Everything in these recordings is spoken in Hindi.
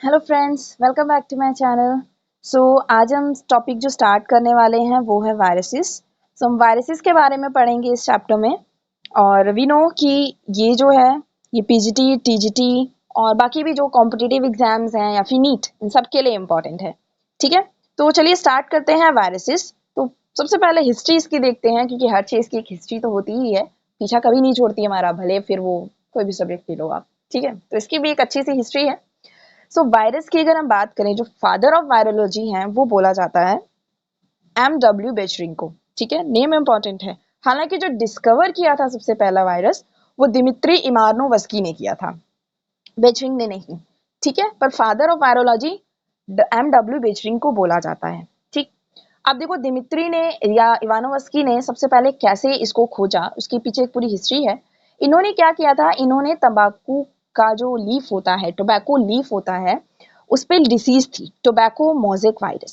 Hello friends, welcome back to my channel. आज हम टॉपिक जो स्टार्ट करने वाले हैं वो है वायरसेस। हम वायरसेस के बारे में पढ़ेंगे इस चैप्टर में। और वी नो कि ये जो है ये पीजीटी, टीजीटी और बाकी भी जो कॉम्पिटिटिव एग्जाम्स हैं या फिर नीट, इन सब के लिए इम्पोर्टेंट है। ठीक है, तो चलिए स्टार्ट करते हैं वायरसेस। तो सबसे पहले हिस्ट्री इसकी देखते हैं, क्योंकि हर चीज़ की एक हिस्ट्री तो होती ही है, पीछा कभी नहीं छोड़ती हमारा, भले फिर वो कोई भी सब्जेक्ट ले लो आप। ठीक है, तो इसकी भी एक अच्छी सी हिस्ट्री है। वायरस की अगर हम बात करें, जो फादर ऑफ वायरोलॉजी हैं वो बोला जाता है M.W. बेचरिंग को। ठीक है, नेम इंपॉर्टेंट है। हालांकि जो डिस्कवर किया था सबसे पहला वायरस वो दिमित्री इमानोवस्की ने किया था, बेचरिंग ने नहीं। ठीक है, पर फादर ऑफ वायरोलॉजी M.W. बेचरिंग को बोला जाता है। ठीक, अब देखो दिमित्री ने या इवानोवस्की ने सबसे पहले कैसे इसको खोजा, उसके पीछे एक पूरी हिस्ट्री है। इन्होंने क्या किया था, इन्होंने तंबाकू का जो लीफ होता है, टोबैको लीफ होता है, उस पर डिसीज थी, टोबैको मोजेक वायरस।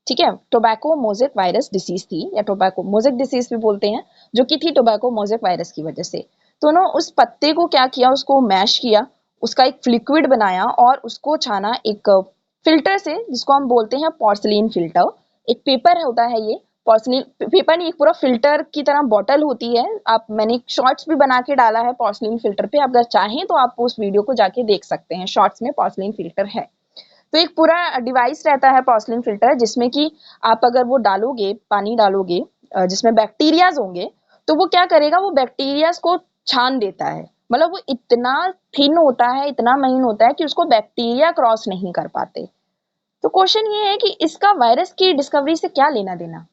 ठीक है, टोबैको मोजेक वायरस डिसीज थी, या टोबैको मोजेक डिसीज भी बोलते हैं, जो कि थी टोबैको मोजेक वायरस की वजह से। तो ना उस पत्ते को क्या किया, उसको मैश किया, उसका एक लिक्विड बनाया और उसको छाना एक फिल्टर से, जिसको हम बोलते हैं पोर्सिलीन फिल्टर। एक पेपर होता है ये, पोर्सिलीन पेपर नहीं, एक पूरा फिल्टर की तरह बॉटल होती है। आप, मैंने शॉर्ट्स भी बना के डाला है पोर्सिलीन फिल्टर पे, अगर चाहें तो आप उस वीडियो को जाके देख सकते हैं, शॉर्ट्स में पोर्सिलीन फिल्टर है। तो एक पूरा डिवाइस रहता है पोर्सिलीन फिल्टर, जिसमें कि आप अगर वो डालोगे, पानी डालोगे जिसमें बैक्टीरियाज होंगे, तो वो क्या करेगा, वो बैक्टीरियाज को छान देता है। मतलब वो इतना थिन होता है, इतना महीन होता है कि उसको बैक्टीरिया क्रॉस नहीं कर पाते। तो क्वेश्चन ये है कि इसका वायरस की डिस्कवरी से क्या लेना देना।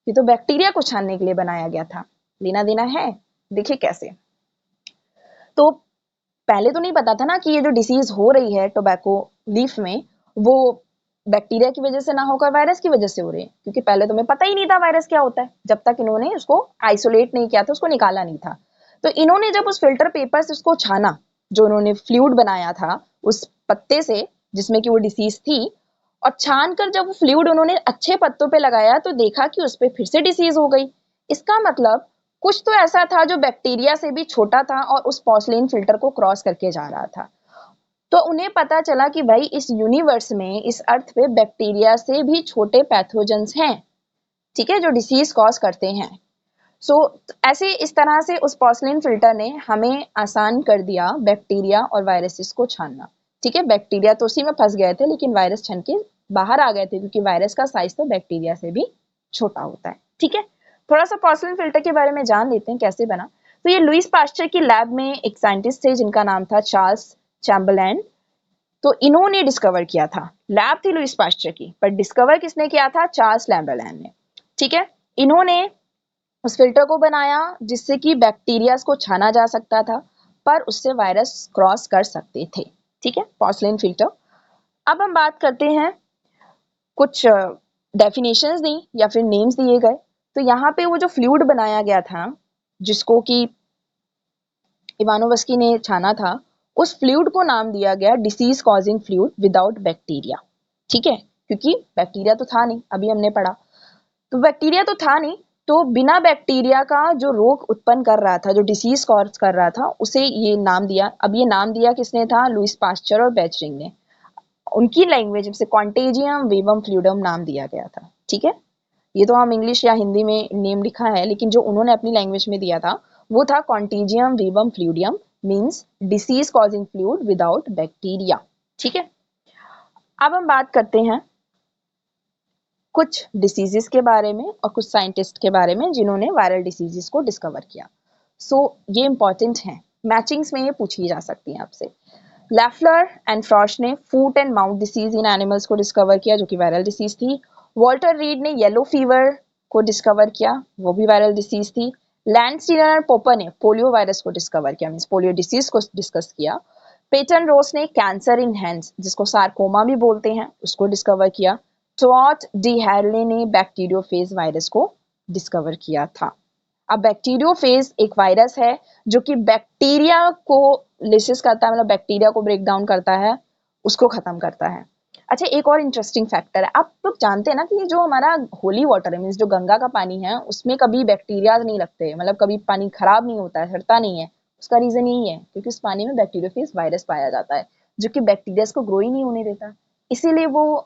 ये तो बैक्टीरिया को छानने के लिए बनाया गया था, लेना देना है। देखिए कैसे। तो पहले तो नहीं पता था ना कि ये जो डिसीज हो रही है टोबैको लीफ में, वो बैक्टीरिया की वजह से ना होकर वायरस की वजह से हो रही है, क्योंकि पहले तो हमें पता ही नहीं था वायरस क्या होता है, जब तक इन्होंने उसको आइसोलेट नहीं किया था, उसको निकाला नहीं था। तो इन्होंने जब उस फिल्टर पेपर से उसको छाना, जो उन्होंने फ्लूइड बनाया था उस पत्ते से जिसमें कि वो डिसीज थी, और छान कर जब वो फ्लूइड उन्होंने अच्छे पत्तों पे लगाया, तो देखा कि उस पर फिर से डिसीज हो गई। इसका मतलब कुछ तो ऐसा था जो बैक्टीरिया से भी छोटा था और उस पोर्सिलीन फिल्टर को क्रॉस करके जा रहा था। तो उन्हें पता चला कि भाई इस यूनिवर्स में, इस अर्थ पे बैक्टीरिया से भी छोटे पैथोजेंस हैं, ठीक है, जो डिसीज कॉज करते हैं। सो ऐसे इस तरह से उस पोर्सिलीन फिल्टर ने हमें आसान कर दिया बैक्टीरिया और वायरसेस को छानना। ठीक है, बैक्टीरिया तो उसी में फंस गए थे, लेकिन वायरस छन के बाहर आ गए थे, क्योंकि वायरस का साइज तो बैक्टीरिया से भी छोटा होता है। ठीक है, थोड़ा सा पोर्सिलीन फिल्टर के बारे में जान लेते हैं कैसे बना। तो ये लुईस पास्चर की लैब में एक साइंटिस्ट थे जिनका नाम था चार्ल्स चैम्बरलैन। तो इन्होंने डिस्कवर किया था, लैब थी लुईस पास्चर की, पर डिस्कवर किसने किया था, चार्ल्स चैम्बरलैन ने। ठीक है, इन्होंने उस फिल्टर को बनाया जिससे कि बैक्टीरिया को छाना जा सकता था, पर उससे वायरस क्रॉस कर सकते थे। ठीक है, पोर्सिलीन फिल्टर। अब हम बात करते हैं, कुछ डेफिनेशंस दी या फिर नेम्स दिए गए। तो यहाँ पे वो जो फ्लूइड बनाया गया था, जिसको कि इवानोवस्की ने छाना था, उस फ्लूइड को नाम दिया गया disease causing fluid without bacteria. ठीक है, क्योंकि बैक्टीरिया तो था नहीं, अभी हमने पढ़ा। तो बैक्टीरिया तो था नहीं, तो बिना बैक्टीरिया का जो रोग उत्पन्न कर रहा था, जो डिसीज कॉज कर रहा था, उसे ये नाम दिया। अब ये नाम दिया किसने था, लुईस पास्चर और बेचरिंग ने। उनकी लैंग्वेज से कॉन्टेजियम वेवम फ्लूइडम नाम दिया गया था। ठीक है, ये तो हम इंग्लिश या हिंदी में नेम लिखा है, लेकिन जो उन्होंने अपनी लैंग्वेज में दिया था वो था contagium vivum fluidum, means disease causing fluid without bacteria. ठीक है, अब हम बात करते हैं कुछ डिसीजेस के बारे में और कुछ साइंटिस्ट के बारे में जिन्होंने वायरल डिसीजेस को डिस्कवर किया। ये इंपॉर्टेंट है, मैचिंग्स में ये पूछी जा सकती है आपसे। लेफ्लर एंड फ्रॉश ने foot and mouth disease in animals को डिस्कवर किया, जो कि वायरल डिसीज थी। वॉल्टर रीड ने येलो फीवर को डिस्कवर किया, वो भी वायरल डिसीज थी। लैंडस्टीनर और पोपर ने पोलियो वायरस को डिस्कवर किया, मींस पोलियो डिसीज को डिस्कस किया। पेटन रोस ने कैंसर इन हैंड्स, जिसको सार्कोमा भी बोलते हैं, उसको डिस्कवर किया। स्टुअर्ट डी हैरले ने बैक्टीरियोफेज वायरस को डिस्कवर किया था। अब बैक्टीरियोफेज एक वायरस है जो कि बैक्टीरिया को लिसिस करता है, मतलब बैक्टीरिया को ब्रेक डाउन करता है, उसको खत्म करता है। अच्छा, एक और इंटरेस्टिंग फैक्टर है, आप लोग जानते हैं ना कि जो हमारा होली वाटर है, मीन्स जो गंगा का पानी है, उसमें कभी बैक्टीरिया नहीं लगते, मतलब कभी पानी खराब नहीं होता है, सड़ता नहीं है। उसका रीजन यही है, क्योंकि उस पानी में बैक्टीरियोफेज वायरस पाया जाता है। जो कि बैक्टीरिया को ग्रो ही नहीं होने देता। इसीलिए वो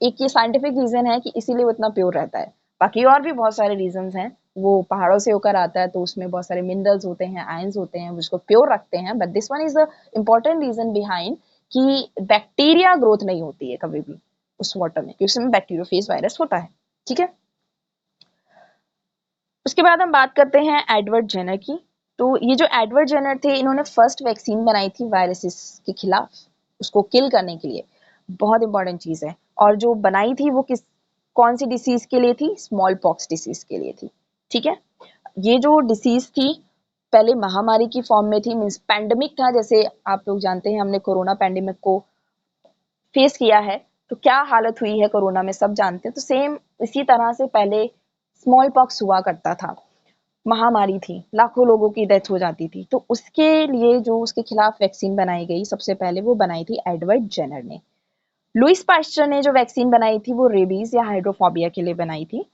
एक ये साइंटिफिक रीजन है कि इसीलिए वो इतना प्योर रहता है। बाकी और भी बहुत सारे रीजंस हैं, वो पहाड़ों से होकर आता है तो उसमें बहुत सारे मिनरल्स होते हैं, आयंस होते हैं, जिसको प्योर रखते हैं। But this one is the important reason behind कि बैक्टीरिया ग्रोथ नहीं होती है कभी भी उस वाटर में, क्योंकि उसमें बैक्टीरियोफेज वायरस होता है। ठीक है, उसके बाद हम बात करते हैं एडवर्ड जेनर की। तो ये जो एडवर्ड जेनर थे, इन्होंने फर्स्ट वैक्सीन बनाई थी वायरसेस के खिलाफ, उसको किल करने के लिए। बहुत इंपॉर्टेंट चीज है। और जो बनाई थी वो कौन सी डिसीज के लिए थी? स्मॉल पॉक्स डिसीज के लिए थी। ठीक है, ये जो डिसीज थी पहले महामारी की फॉर्म में थी, मीन्स पैंडेमिक था। जैसे आप लोग जानते हैं, हमने कोरोना पैंडेमिक को फेस किया है, तो क्या हालत हुई है कोरोना में सब जानते हैं। तो सेम इसी तरह से पहले स्मॉल पॉक्स हुआ करता था, महामारी थी, लाखों लोगों की डेथ हो जाती थी। तो उसके लिए जो उसके खिलाफ वैक्सीन बनाई गई, सबसे पहले वो बनाई थी एडवर्ड जेनर ने। लुइस पास्चर ने जो वैक्सीन बनाई थी वो रेबीज या हाइड्रोफोबिया के लिए बनाई थी।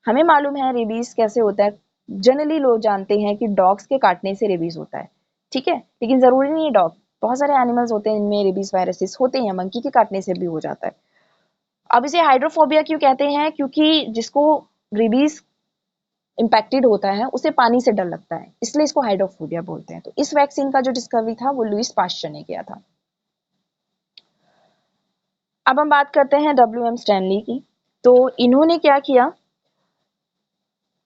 हमें मालूम है रेबीज कैसे होता है, जनरली लोग जानते हैं कि डॉग्स के काटने से रेबीज होता है। ठीक है, लेकिन जरूरी नहीं है डॉग, बहुत सारे एनिमल्स होते हैं इनमें रेबीज वायरसेस होते हैं, मंकी के काटने से भी हो जाता है। अब इसे हाइड्रोफोबिया क्यों कहते हैं? क्योंकि जिसको रेबीज इम्पैक्टेड होता है उसे पानी से डर लगता है, इसलिए इसको हाइड्रोफोबिया बोलते हैं। तो इस वैक्सीन का जो डिस्कवरी था वो लुइस पास्चर ने किया था। अब हम बात करते हैं WM स्टैनली की। तो इन्होंने क्या किया,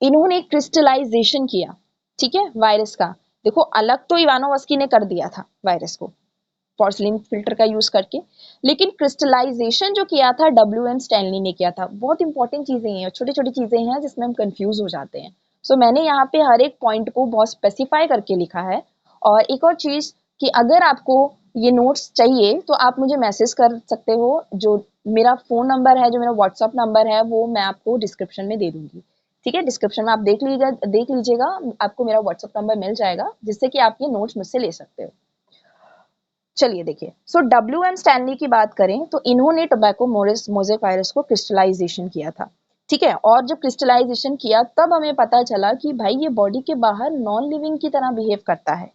इन्होंने क्रिस्टलाइजेशन किया, ठीक है, वायरस का। देखो, अलग तो इवानोवस्की ने कर दिया था वायरस को पोर्सिलिन फिल्टर का यूज करके, लेकिन क्रिस्टलाइजेशन जो किया था WM स्टैनली ने किया था। बहुत इंपॉर्टेंट चीजें हैं, छोटी छोटी चीजें हैं जिसमें हम कंफ्यूज हो जाते हैं। सो मैंने यहाँ पे हर एक पॉइंट को बहुत स्पेसिफाई करके लिखा है। और एक और चीज कि अगर आपको ये नोट्स चाहिए तो आप मुझे मैसेज कर सकते हो। जो मेरा फोन नंबर है, जो मेरा व्हाट्सअप नंबर है, वो मैं आपको डिस्क्रिप्शन में दे दूंगी। ठीक है, डिस्क्रिप्शन में आप देख लीजिएगा, आपको मेरा व्हाट्सअप नंबर मिल जाएगा, जिससे कि आप ये नोट्स मुझसे ले सकते हो। चलिए देखिए, सो WM स्टैनली की बात करें तो इन्होंने टोबैको मोज़ेक वायरस को क्रिस्टलाइजेशन किया था। ठीक है, और जब क्रिस्टलाइजेशन किया तब हमें पता चला कि भाई ये बॉडी के बाहर नॉन लिविंग की तरह बिहेव करता है।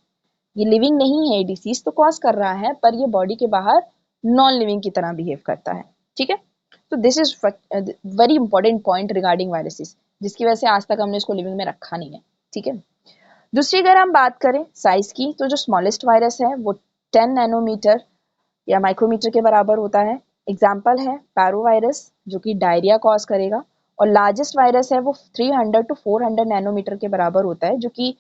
ये लिविंग नहीं है, डिसीज तो कॉज कर रहा है, पर ये बॉडी के बाहर नॉन लिविंग की तरह बिहेव करता है। ठीक है, तो this is very important point regarding viruses, जिसकी वजह से आज तक हमने इसको लिविंग में रखा नहीं है। ठीक है, दूसरी अगर हम बात करें साइज की, तो जो स्मॉलेस्ट वायरस है वो 10 नैनोमीटर या माइक्रोमीटर के बराबर होता है। एग्जाम्पल है पैरो वायरस, जो कि डायरिया कॉज करेगा। और लार्जेस्ट वायरस है वो 300 टू 400 नैनोमीटर के बराबर होता है, जो कि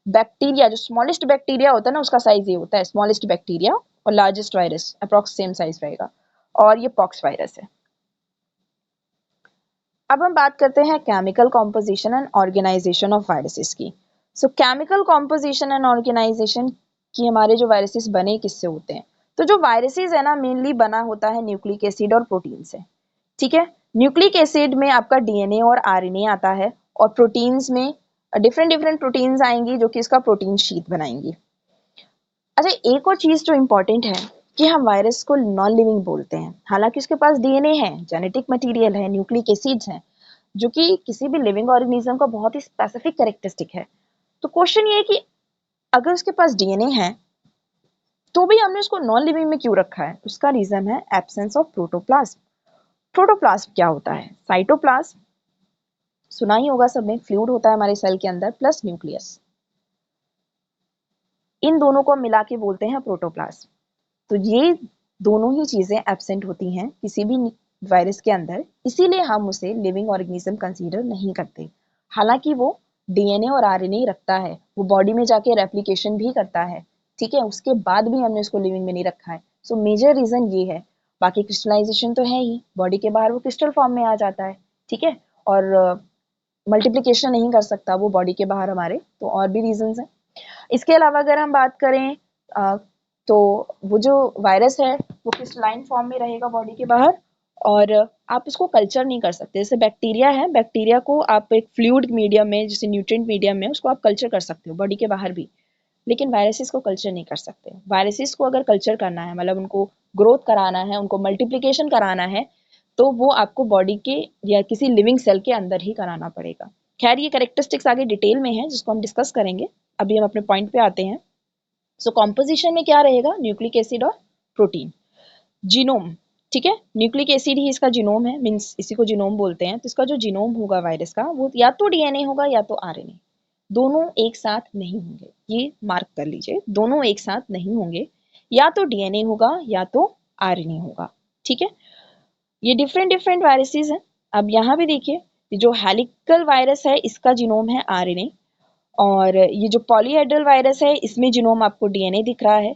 बैक्टीरिया, जो स्मॉलेस्ट बैक्टीरिया होता है ना, उसका साइज ये होता है, स्मॉलेस्ट बैक्टीरिया। और largest virus approx same size रहेगा। और ये पॉक्स वायरस है। अब हम बात करते हैं chemical composition and organisation of viruses की। So chemical composition and organisation की, हमारे जो वायरसेस बने किससे होते हैं? तो जो वायरसेस है ना, मेनली बना होता है न्यूक्लिक एसिड और प्रोटीन से। ठीक है, न्यूक्लिक एसिड में आपका DNA और RNA आता है, और प्रोटीन्स में डिफरेंट डिफरेंट प्रोटीन्स आएंगी जो कि इसका प्रोटीन शीट बनाएंगी। अच्छा, एक और चीज जो इंपॉर्टेंट है कि हम वायरस को नॉन लिविंग बोलते हैं, हालांकि उसके पास DNA है, जेनेटिक मटेरियल है, न्यूक्लिक एसिड्स हैं, जो कि किसी भी लिविंग ऑर्गेनिज्म का बहुत ही स्पेसिफिक कैरेक्टरिस्टिक है। तो क्वेश्चन ये है कि अगर उसके पास DNA है तो भी हमने उसको नॉन लिविंग में क्यों रखा है? उसका रीजन है एब्सेंस ऑफ प्रोटोप्लाज्म। प्रोटोप्लाज्म क्या होता है? साइटोप्लाज्म सुना ही होगा सबने, फ्लूइड होता है हमारे सेल के अंदर, प्लस न्यूक्लियस, इन दोनों को मिला के बोलते हैं प्रोटोप्लाज्म। तो ये दोनों ही चीजें एब्सेंट होती हैं किसी भी वायरस के अंदर, इसीलिए हम उसे लिविंग ऑर्गेनिज्म कंसीडर नहीं करते। हालांकि वो DNA और RNA रखता है, वो बॉडी में जाके रेप्लिकेशन भी करता है। ठीक है, उसके बाद भी हमने उसको लिविंग में नहीं रखा है। सो मेजर रीजन ये है। बाकी क्रिस्टलाइजेशन तो है ही, बॉडी के बाहर वो क्रिस्टल फॉर्म में आ जाता है। ठीक है, और मल्टीप्लिकेशन नहीं कर सकता वो बॉडी के बाहर हमारे, तो और भी रीजन है। इसके अलावा अगर हम बात करें तो वो जो वायरस है वो क्रिस्टलाइन फॉर्म में रहेगा बॉडी के बाहर, और आप उसको कल्चर नहीं कर सकते। जैसे बैक्टीरिया है, बैक्टीरिया को आप एक फ्लूइड मीडियम में, जैसे न्यूट्रिएंट मीडियम में, उसको आप कल्चर कर सकते हो बॉडी के बाहर भी, लेकिन वायरसेस को कल्चर नहीं कर सकते। वायरसेस को अगर कल्चर करना है, मतलब उनको ग्रोथ कराना है, उनको मल्टीप्लिकेशन कराना है, तो वो आपको बॉडी के या किसी लिविंग सेल के अंदर ही कराना पड़ेगा। खैर, ये कैरेक्टरिस्टिक्स आगे डिटेल में है जिसको हम डिस्कस करेंगे। अभी हम अपने पॉइंट पे आते हैं। सो कॉम्पोजिशन में क्या रहेगा? न्यूक्लिक एसिड और प्रोटीन, जीनोम, ठीक है, न्यूक्लिक एसिड ही इसका जीनोम है, मीन्स इसी को जीनोम बोलते हैं। तो इसका जो जीनोम होगा वायरस का वो या तो डीएनए होगा या तो आरएनए, दोनों एक साथ नहीं होंगे, ये मार्क कर लीजिए, दोनों एक साथ नहीं होंगे, या तो डीएनए होगा या तो आरएनए होगा, ठीक है। ये डिफरेंट डिफरेंट वायरसेस हैं। अब यहाँ पे देखिए जो हेलिकल वायरस है इसका जीनोम है आरएनए, और ये जो पॉलीहेड्रल वायरस है इसमें जीनोम आपको डीएनए दिख रहा है।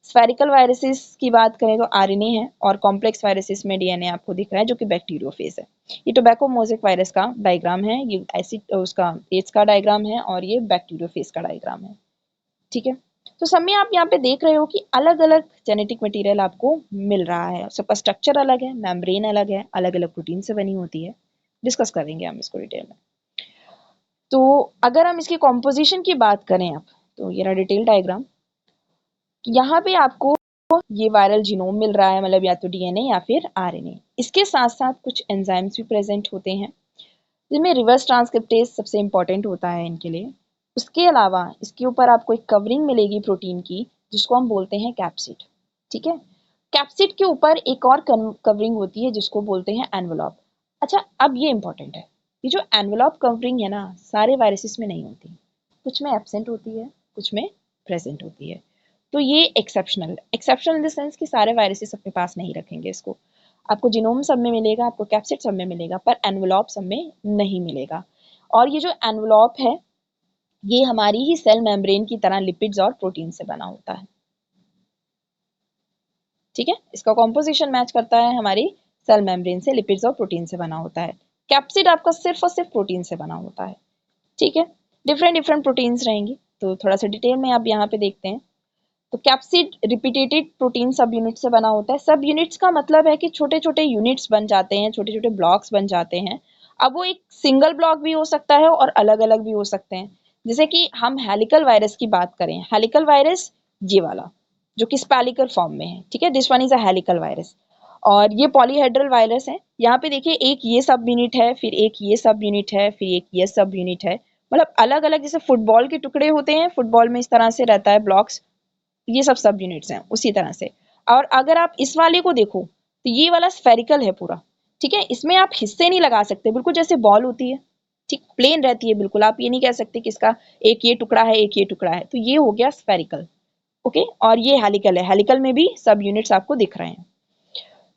स्फेरिकल वायरसेस की बात करें तो आरएनए है, और कॉम्प्लेक्स वायरसेस में डीएनए आपको दिख रहा है जो कि बैक्टीरियोफेज है। ये टोबैको मोज़ेक वायरस का डायग्राम है, ये एसिड उसका एड्स का डायग्राम है, और ये बैक्टीरियोफेज का डायग्राम है, ठीक है। तो सब में आप यहाँ पे देख रहे हो कि अलग अलग जेनेटिक मटेरियल आपको मिल रहा है, सबका स्ट्रक्चर अलग है, मेम्ब्रेन अलग है, अलग अलग प्रोटीन से बनी होती है। डिस्कस करेंगे हम इसको डिटेल में। तो अगर हम इसकी कॉम्पोजिशन की बात करें अब, तो ये रहा डिटेल डायग्राम। यहाँ पे आपको ये वायरल जीनोम मिल रहा है, मतलब या तो डीएनए या फिर आरएनए। इसके साथ साथ कुछ एंजाइम्स भी प्रेजेंट होते हैं, जिनमें रिवर्स ट्रांसक्रिप्टेज सबसे इंपॉर्टेंट होता है इनके लिए। उसके अलावा इसके ऊपर आपको एक कवरिंग मिलेगी प्रोटीन की, जिसको हम बोलते हैं कैप्सिड, ठीक है। कैप्सिड के ऊपर एक और कवरिंग होती है जिसको बोलते हैं एनवेलप। अच्छा, अब ये इंपॉर्टेंट है, ये जो एनवेलप कवरिंग है ना, सारे वायरसेस में नहीं होती, कुछ में एब्सेंट होती है, कुछ में प्रेजेंट होती है। तो ये एक्सेप्शनल इन द सेंस कि सारे वायरसेस अपने पास नहीं रखेंगे इसको। आपको जीनोम सब में मिलेगा, आपको कैप्सिड सब में मिलेगा, पर एनवेलप सब में नहीं मिलेगा। और ये जो एनवेलप है ये हमारी ही सेल मेम्ब्रेन की तरह लिपिड्स और प्रोटीन से बना होता है, ठीक है। इसका कॉम्पोजिशन मैच करता है हमारी सेल मेम्ब्रेन से, लिपिड्स और प्रोटीन से बना होता है। कैप्सिड आपका सिर्फ और सिर्फ प्रोटीन से बना होता है, ठीक है। डिफरेंट डिफरेंट प्रोटीन्स रहेंगी, तो थोड़ा सा डिटेल में आप यहाँ पे देखते हैं। तो कैप्सिड रिपीटेटेड प्रोटीन सब यूनिट से बना होता है। सब यूनिट्स का मतलब है कि छोटे छोटे यूनिट्स बन जाते हैं, छोटे छोटे ब्लॉक्स बन जाते हैं। अब वो एक सिंगल ब्लॉक भी हो सकता है और अलग अलग भी हो सकते हैं। जैसे कि हम हेलिकल वायरस की बात करें, हेलिकल वायरस ये वाला जो कि स्पेलिकल फॉर्म में है, ठीक है, this one is a helical virus. और ये पॉलीहेड्रल वायरस है। यहाँ पे देखिए एक ये सब यूनिट है, फिर एक ये सब यूनिट है, फिर एक ये सब यूनिट है, मतलब अलग अलग, जैसे फुटबॉल के टुकड़े होते हैं, फुटबॉल में इस तरह से रहता है ब्लॉक्स, ये सब यूनिट्स हैं उसी तरह से। और अगर आप इस वाले को देखो तो ये वाला स्फेरिकल है पूरा, ठीक है, इसमें आप हिस्से नहीं लगा सकते, बिल्कुल जैसे बॉल होती है, ठीक प्लेन रहती है बिल्कुल, आप ये नहीं कह सकते कि इसका एक ये टुकड़ा है एक ये टुकड़ा है, तो ये हो गया स्फेरिकल, ओके। और ये हेलिकल है, हेलिकल में भी सब यूनिट्स आपको दिख रहे हैं।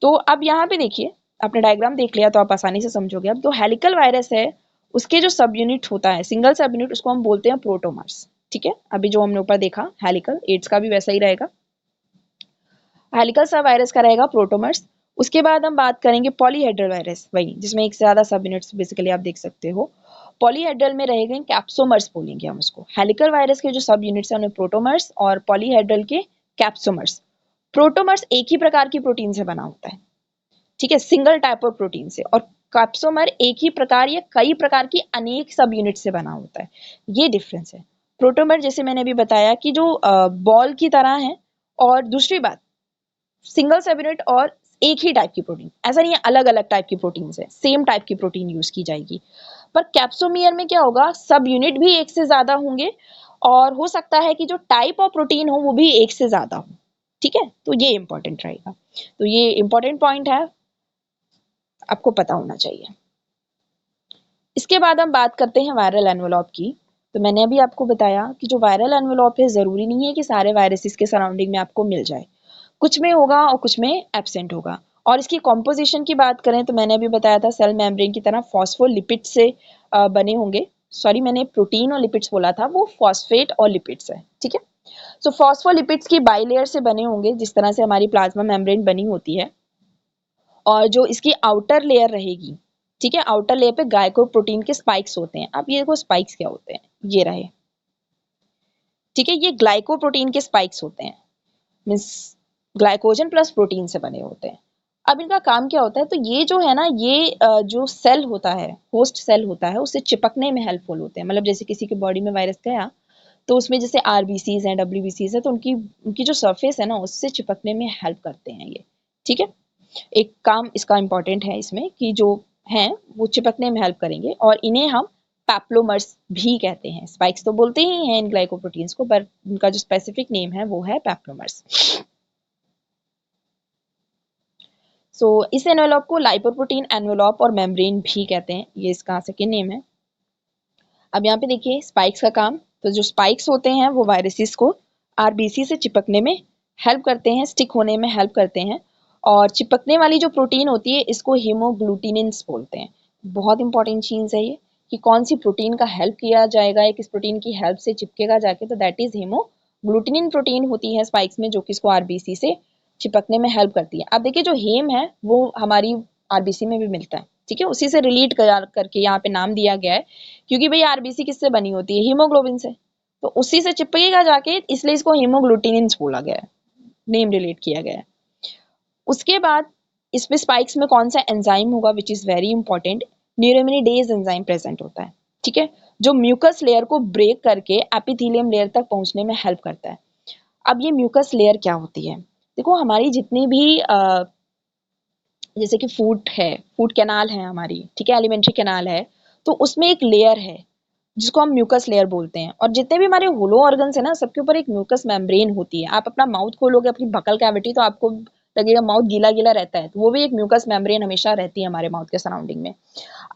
तो अब यहाँ पे देखिए, आपने डायग्राम देख लिया तो आप आसानी से समझोगे। अब तो हेलिकल वायरस है, उसके जो सब यूनिट होता है, सिंगल सब यूनिट, उसको हम बोलते हैं प्रोटोमर्स, ठीक है। अभी जो हमने ऊपर देखा हेलिकल, एड्स का भी वैसा ही रहेगा, हेलिकल सब वायरस का रहेगा प्रोटोमर्स। उसके बाद हम बात करेंगे पॉलीहेड्रल वायरस, वही जिसमें एक से ज्यादा सब यूनिट्स बेसिकली आप देख सकते हो। पॉलीहेड्रल में रहेंगे कैप्सोमर्स, बोलेंगे हम उसको। हेलिकल वायरस के जो सब यूनिट्स हैं उन्हें प्रोटोमर्स, और पॉलीहेड्रल के कैप्सोमर्स। प्रोटोमर्स एक ही प्रकार की प्रोटीन से बना होता है, ठीक है, सिंगल टाइप ऑफ प्रोटीन से, और कैप्सोमर एक ही प्रकार या कई प्रकार की अनेक सब यूनिट से बना होता है, ये डिफरेंस है। प्रोटोमर जैसे मैंने अभी बताया कि जो बॉल की तरह है, और दूसरी बात सिंगल सब यूनिट और एक ही टाइप की प्रोटीन, ऐसा नहीं है अलग अलग टाइप की प्रोटीन है, सेम टाइप की प्रोटीन यूज की जाएगी। पर कैप्सोमियर में क्या होगा, सब यूनिट भी एक से ज्यादा होंगे, और हो सकता है कि जो टाइप ऑफ प्रोटीन हो वो भी एक से ज्यादा हो, ठीक है। तो ये इंपॉर्टेंट रहेगा, तो ये इंपॉर्टेंट पॉइंट है, आपको पता होना चाहिए। इसके बाद हम बात करते हैं वायरल एनवेलप की। तो मैंने अभी आपको बताया कि जो वायरल एनवेलप है, जरूरी नहीं है कि सारे वायरसेस के सराउंडिंग में आपको मिल जाए, कुछ में होगा और कुछ में एब्सेंट होगा। और इसकी कॉम्पोजिशन की बात करें तो मैंने अभी बताया था सेल मेम्ब्रेन की तरह फॉस्फोलिपिड से बने होंगे, सॉरी मैंने प्रोटीन और लिपिड्स बोला था, वो फॉस्फेट और लिपिड्स है, ठीक है। सो फॉस्फोलिपिड्स की बाइलेयर से बने होंगे, जिस तरह से हमारी प्लाज्मा मेम्ब्रेन बनी होती है। और जो इसकी आउटर लेयर रहेगी, ठीक है, आउटर लेयर पे ग्लाइकोप्रोटीन के स्पाइक्स होते हैं। अब ये देखो स्पाइक्स क्या होते हैं, ये रहे, ठीक है, ये ग्लाइकोप्रोटीन के स्पाइक्स होते हैं, मीन्स ग्लाइकोजन प्लस प्रोटीन से बने होते हैं। अब इनका काम क्या होता है, तो ये जो है ना, ये जो सेल होता है, होस्ट सेल होता है, उससे चिपकने में हेल्पफुल होते हैं। मतलब जैसे किसी के बॉडी में वायरस गया तो उसमें जैसे आरबीसीज हैं, डब्ल्यूबीसीज है, तो उनकी उनकी जो सरफेस है ना, उससे चिपकने में हेल्प करते हैं ये, ठीक है। एक काम इसका इंपॉर्टेंट है इसमें कि जो हैं वो चिपकने में हेल्प करेंगे, और इन्हें हम पैप्लोमर्स भी कहते हैं। स्पाइक्स तो बोलते ही हैं इन ग्लाइकोप्रोटीन्स को, पर उनका जो स्पेसिफिक नेम है वो है पैप्लोमर्स। इस एनवेलप को लाइपोप्रोटीन एनवेलप और मेम्ब्रेन भी कहते हैं, ये इसका सेकेंड नेम है। अब यहाँ पे देखिए स्पाइक्स का काम, तो जो स्पाइक्स होते हैं वो वायरसेस को आरबीसी से चिपकने में हेल्प करते हैं, स्टिक होने में हेल्प करते हैं। और चिपकने वाली जो प्रोटीन होती है इसको हीमोग्लूटिनिन्स बोलते हैं। बहुत इंपॉर्टेंट चीज है ये कि कौन सी प्रोटीन का हेल्प किया जाएगा या किस प्रोटीन की हेल्प से चिपकेगा जाके, तो दैट इज हीमोग्लूटिनिन प्रोटीन होती है स्पाइक्स में, जो कि इसको आरबीसी से चिपकने में हेल्प करती है। अब देखिए जो हेम है वो हमारी आरबीसी में भी मिलता है, ठीक है, उसी से रिलेट करके यहाँ पे नाम दिया गया है, क्योंकि भाई आरबीसी किससे बनी होती है, हीमोग्लोबिन से, तो उसी से चिपकेगा जाके, इसलिए इसको हीमोग्लूटिनिन्स बोला गया है, नेम रिलेट किया गया है। उसके बाद इसमें स्पाइक्स में कौन सा एंजाइम होगा which is very important, neuraminidase enzyme present होता है, ठीक है, जो म्यूकस लेयर को ब्रेक करके एपिथेलियम लेयर तक पहुंचने में हेल्प करता है। अब ये म्यूकस लेयर क्या होती है, देखो हमारी जितनी भी जैसे कि फूड कैनाल है हमारी, ठीक है, एलिमेंट्री कैनाल है, तो उसमें एक लेयर है जिसको हम म्यूकस लेयर बोलते हैं। और जितने भी हमारे होलो ऑर्गन्स है ना, सबके ऊपर एक म्यूकस मेम्ब्रेन होती है। आप अपना माउथ खोलोगे, अपनी बकल कैविटी, तो आपको लगेगा माउथ गीला गीला रहता है, तो वो भी एक म्यूकस मेम्ब्रेन हमेशा रहती है हमारे माउथ के सराउंडिंग में।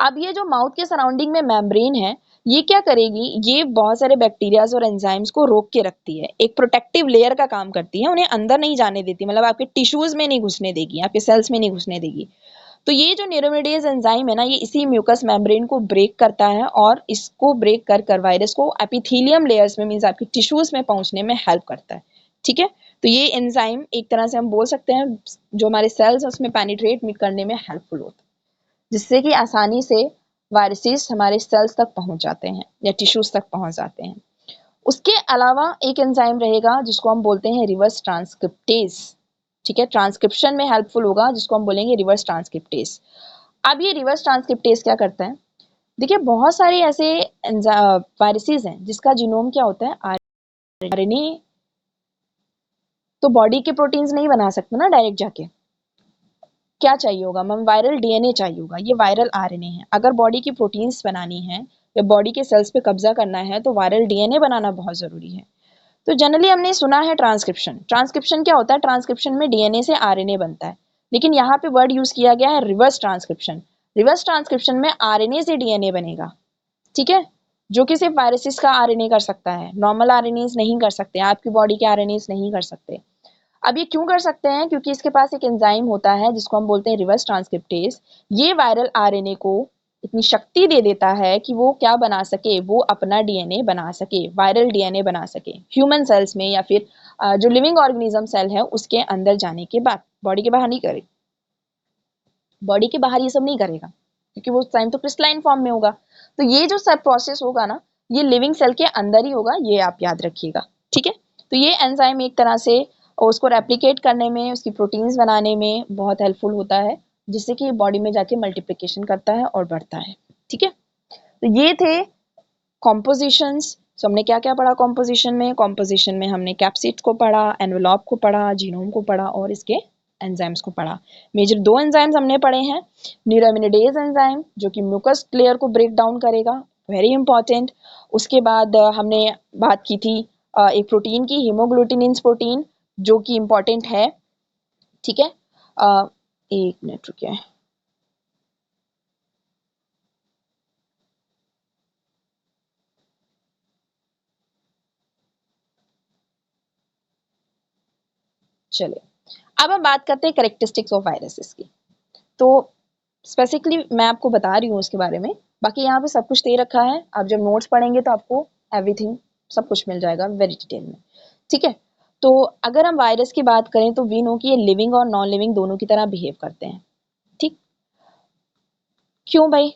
अब ये जो माउथ के सराउंडिंग में मेम्ब्रेन है, ये क्या करेगी, ये बहुत सारे बैक्टीरियाज और एंजाइम्स को रोक के रखती है, एक प्रोटेक्टिव लेयर का काम करती है, उन्हें अंदर नहीं जाने देती, मतलब आपके टिश्यूज में नहीं घुसने देगी, आपके सेल्स में नहीं घुसने देगी। तो ये जो न्यूरोमिडेज एंजाइम है ना, ये इसी म्यूकस मेम्ब्रेन को ब्रेक करता है, और इसको ब्रेक कर कर वायरस को एपिथेलियम लेयर्स में, मींस आपकी टिश्यूज में पहुंचने में हेल्प करता है, ठीक है। तो ये एंजाइम एक तरह से हम बोल सकते हैं जो हमारे सेल्स है उसमें पेनिट्रेट करने में हेल्पफुल होता है, जिससे कि आसानी से वायरसेस हमारे सेल्स तक पहुंच जाते हैं या टिश्यूज तक पहुंच जाते हैं। उसके अलावा एक एंजाइम रहेगा जिसको हम बोलते हैं रिवर्स ट्रांसक्रिप्टेज, ठीक है, ट्रांसक्रिप्शन में हेल्पफुल होगा, जिसको हम बोलेंगे रिवर्स ट्रांसक्रिप्टेज। अब ये रिवर्स ट्रांसक्रिप्टेज क्या करता है, देखिए बहुत सारे ऐसे वायरसेस हैं जिसका जीनोम क्या होता है, आरएनए, तो बॉडी के प्रोटीन्स नहीं बना सकते ना डायरेक्ट जाके, क्या चाहिए होगा, हमें वायरल डीएनए चाहिए होगा, ये वायरल आरएनए है। अगर बॉडी की प्रोटीन्स बनानी है या बॉडी के सेल्स पे कब्जा करना है तो वायरल डीएनए बनाना बहुत जरूरी है। तो जनरली हमने सुना है ट्रांसक्रिप्शन, ट्रांसक्रिप्शन क्या होता है, ट्रांसक्रिप्शन में डीएनए से आरएनए बनता है, लेकिन यहाँ पे वर्ड यूज किया गया है रिवर्स ट्रांसक्रिप्शन। रिवर्स ट्रांसक्रिप्शन में आरएनए से डीएनए बनेगा, ठीक है, जो कि सिर्फ वायरसेस का आरएनए कर सकता है, नॉर्मल आरएनए नहीं कर सकते, आपकी बॉडी के आरएनए नहीं कर सकते। अब ये क्यों कर सकते हैं, क्योंकि इसके पास एक एंजाइम होता है जिसको हम बोलते हैं रिवर्स ट्रांसक्रिप्टेज। ये वायरल आरएनए को इतनी शक्ति दे देता है कि वो क्या बना सके, वो अपना डीएनए बना सके, वायरल डीएनए बना सके ह्यूमन सेल्स में, या फिर जो लिविंग ऑर्गेनिज्म सेल है उसके अंदर जाने के बाद, बॉडी के बाहर नहीं करे, बॉडी के बाहर ये सब नहीं करेगा, क्योंकि वो टाइम तो क्रिस्टलाइन फॉर्म में होगा। तो ये जो सब प्रोसेस होगा ना, ये लिविंग सेल के अंदर ही होगा, ये आप याद रखिएगा, ठीक है। तो ये एंजाइम एक तरह से उसको रेप्लिकेट करने में, उसकी प्रोटीन्स बनाने में बहुत हेल्पफुल होता है, जिससे कि बॉडी में जाके मल्टीप्लिकेशन करता है और बढ़ता है, ठीक है। तो ये थे कॉम्पोजिशंस। तो हमने क्या क्या पढ़ा कॉम्पोजिशन में, कॉम्पोजिशन में हमने कैप्सिड्स को पढ़ा, एनवेलप को पढ़ा, जीनोम को पढ़ा और इसके एंजाइम्स को पढ़ा। मेजर दो एंजाइम्स हमने पढ़े हैं, न्यूरोमिनिडेज एंजाइम जो कि म्यूकस लेयर को ब्रेक डाउन करेगा, वेरी इंपॉर्टेंट। उसके बाद हमने बात की थी एक प्रोटीन की, हीमोग्लूटिनिन्स प्रोटीन, जो कि इंपॉर्टेंट है, ठीक है। एक मिनट रुकिए, चलिए अब हम बात करते हैं करेक्टरिस्टिक्स ऑफ वायरसेस की। तो स्पेसिफिकली मैं आपको बता रही हूँ उसके बारे में, बाकी यहाँ पे सब कुछ दे रखा है, आप जब नोट्स पढ़ेंगे तो आपको एवरीथिंग सब कुछ मिल जाएगा वेरी डिटेल में, ठीक है। तो अगर हम वायरस की बात करें तो वी नो कि ये लिविंग और नॉन लिविंग दोनों की तरह बिहेव करते हैं, ठीक। क्यों भाई,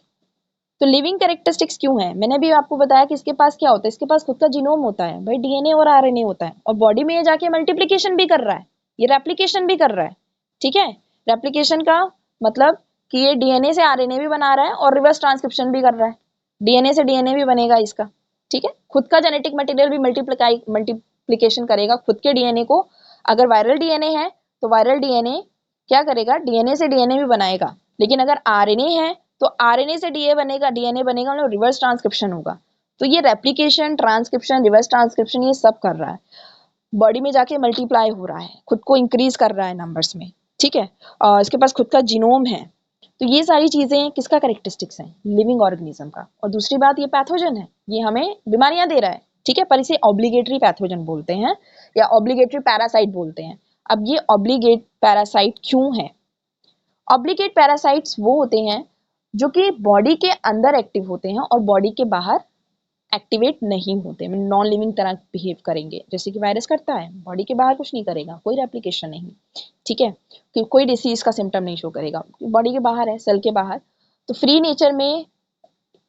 तो लिविंग कैरेक्टरिस्टिक्स क्यों है, मैंने भी आपको बताया कि इसके पास क्या होता है, इसके पास खुद का जीनोम होता है भाई, डीएनए और आरएनए होता है, और बॉडी में ये जाके मल्टीप्लिकेशन भी कर रहा है, ये रेप्लिकेशन भी कर रहा है, ठीक है। रेप्लिकेशन का मतलब कि ये डीएनए से आरएनए भी बना रहा है और रिवर्स ट्रांसक्रिप्शन भी कर रहा है, डीएनए से डीएनए भी बनेगा इसका, ठीक है। खुद का जेनेटिक मटेरियल भी मल्टीप्लिकेशन करेगा खुद के डीएनए को। अगर वायरल डीएनए है तो वायरल डीएनए क्या करेगा, डीएनए से डीएनए भी बनाएगा, लेकिन अगर आरएनए है तो आरएनए से डीएनए बनेगा, मतलब रिवर्स ट्रांसक्रिप्शन होगा। तो ये रेप्लिकेशन, ट्रांसक्रिप्शन, रिवर्स ट्रांसक्रिप्शन ये सब कर रहा है, बॉडी में जाके मल्टीप्लाई हो रहा है, खुद को इंक्रीज कर रहा है नंबर्स में, ठीक है, और इसके पास खुद का जीनोम है। तो ये सारी चीजें किसका कैरेक्टरिस्टिक्स हैं, लिविंग ऑर्गेनिज्म का। और दूसरी बात, ये पैथोजन है, ये हमें बीमारियां दे रहा है, ठीक है, पर इसे ऑब्लिगेटरी पैथोजन बोलते हैं या ऑब्लिगेटरी पैरासाइट बोलते हैं। अब ये ऑब्लिगेट पैरासाइट क्यों है? ऑब्लिगेट पैरासाइट्स वो होते हैं जो कि बॉडी के अंदर एक्टिव होते हैं और बॉडी के बाहर एक्टिवेट नहीं होते, नॉन लिविंग तरह बिहेव करेंगे, जैसे कि वायरस करता है, बॉडी के बाहर कुछ नहीं करेगा, कोई रेप्लिकेशन नहीं, ठीक है, कि कोई डिसीज का सिम्टम नहीं शो करेगा, बॉडी के बाहर है, सेल के बाहर। तो फ्री नेचर में,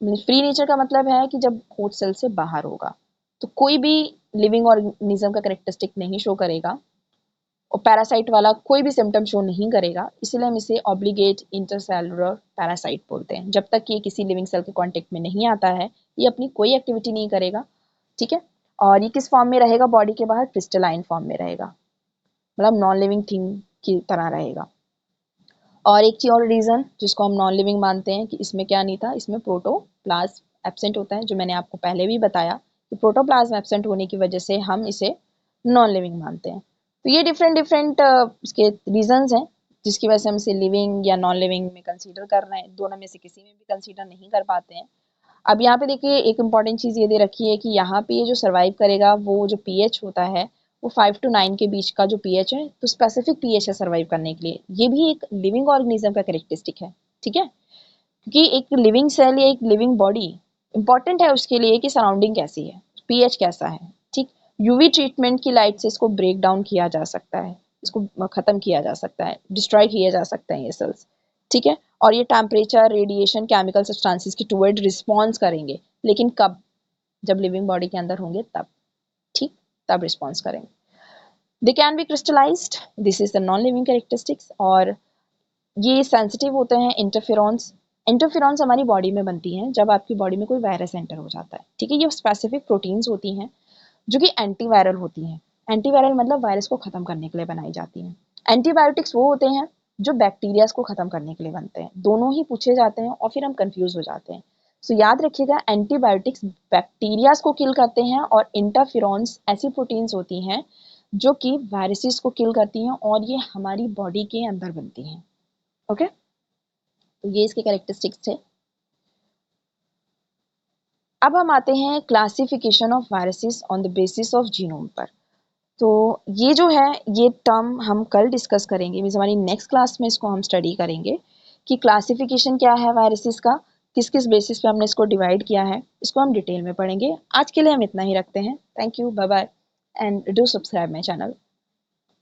फ्री नेचर का मतलब है कि जब होस्ट सेल से बाहर होगा तो कोई भी लिविंग ऑर्गेनिज्म का कैरेक्टरिस्टिक नहीं शो करेगा और पैरासाइट वाला कोई भी सिम्टम शो नहीं करेगा, इसलिए हम इसे ऑब्लिगेट इंटरसेलुलर पैरासाइट बोलते हैं। जब तक ये किसी लिविंग सेल के कांटेक्ट में नहीं आता है, ये अपनी कोई एक्टिविटी नहीं करेगा, ठीक है। और ये किस फॉर्म में रहेगा बॉडी के बाहर? क्रिस्टलाइन फॉर्म में रहेगा, मतलब नॉन लिविंग थिंग की तरह रहेगा। और एक चीज और रीजन जिसको हम नॉन लिविंग मानते हैं कि इसमें क्या नहीं था, इसमें प्रोटोप्लाज्म एब्सेंट होता है, जो मैंने आपको पहले भी बताया कि प्रोटोप्लाज्म एब्सेंट होने की वजह से हम इसे नॉन लिविंग मानते हैं। तो ये डिफरेंट डिफरेंट इसके रीजंस हैं जिसकी वजह से हम इसे लिविंग या नॉन लिविंग में कंसीडर कर रहे हैं, दोनों में से किसी में भी कंसीडर नहीं कर पाते हैं। अब यहाँ पे देखिए एक इम्पॉर्टेंट चीज़ ये दे रखी है कि यहाँ पे ये जो सर्वाइव करेगा वो जो पीएच होता है वो 5 to 9 के बीच का जो पीएच है, तो स्पेसिफिक पीएच है सर्वाइव करने के लिए। ये भी एक लिविंग ऑर्गेनिज्म का कैरेक्टरिस्टिक है, ठीक है, क्योंकि एक लिविंग सेल या एक लिविंग बॉडी इंपॉर्टेंट है उसके लिए कि सराउंडिंग कैसी है, पीएच कैसा है, ठीक। यूवी ट्रीटमेंट की लाइट से इसको ब्रेक डाउन किया जा सकता है, इसको खत्म किया जा सकता है, डिस्ट्रॉय किया जा सकता है ये सेल्स, ठीक है। और ये टेम्परेचर, रेडिएशन, केमिकल सब्सटेंसेस की टुवर्ड रिस्पॉन्स करेंगे, लेकिन कब? जब लिविंग बॉडी के अंदर होंगे तब, ठीक, तब रिस्पॉन्स करेंगे। They can be crystallised, this is the non living characteristics. और ये सेंसिटिव होते हैं इंटरफेरॉन्स। इंटरफेरॉन्स हमारी बॉडी में बनती हैं जब आपकी बॉडी में कोई वायरस एंटर हो जाता है, ठीक है। ये स्पेसिफिक प्रोटीन्स होती हैं जो कि एंटीवायरल होती हैं। एंटीवायरल मतलब वायरस को खत्म करने के लिए बनाई जाती हैं। एंटीबायोटिक्स वो होते हैं जो बैक्टीरियाज को खत्म करने के लिए बनते हैं। दोनों ही पूछे जाते हैं और फिर हम कंफ्यूज हो जाते हैं। सो याद रखिएगा, एंटीबायोटिक्स बैक्टीरियाज को किल करते हैं और इंटरफेरॉन्स ऐसी प्रोटीन्स होती हैं जो कि वायरसेस को किल करती हैं और ये हमारी बॉडी के अंदर बनती हैं, ओके। तो ये इसके कैरेक्टरिस्टिक्स थे। अब हम आते हैं classification of viruses on the basis of genome पर। तो ये जो है, ये टर्म हम कल डिस्कस करेंगे, मीन्स हमारी नेक्स्ट क्लास में इसको हम स्टडी करेंगे कि क्लासिफिकेशन क्या है वायरसेस का, किस किस बेसिस पे हमने इसको डिवाइड किया है, इसको हम डिटेल में पढ़ेंगे। आज के लिए हम इतना ही रखते हैं। Thank you, bye bye, and do subscribe my channel.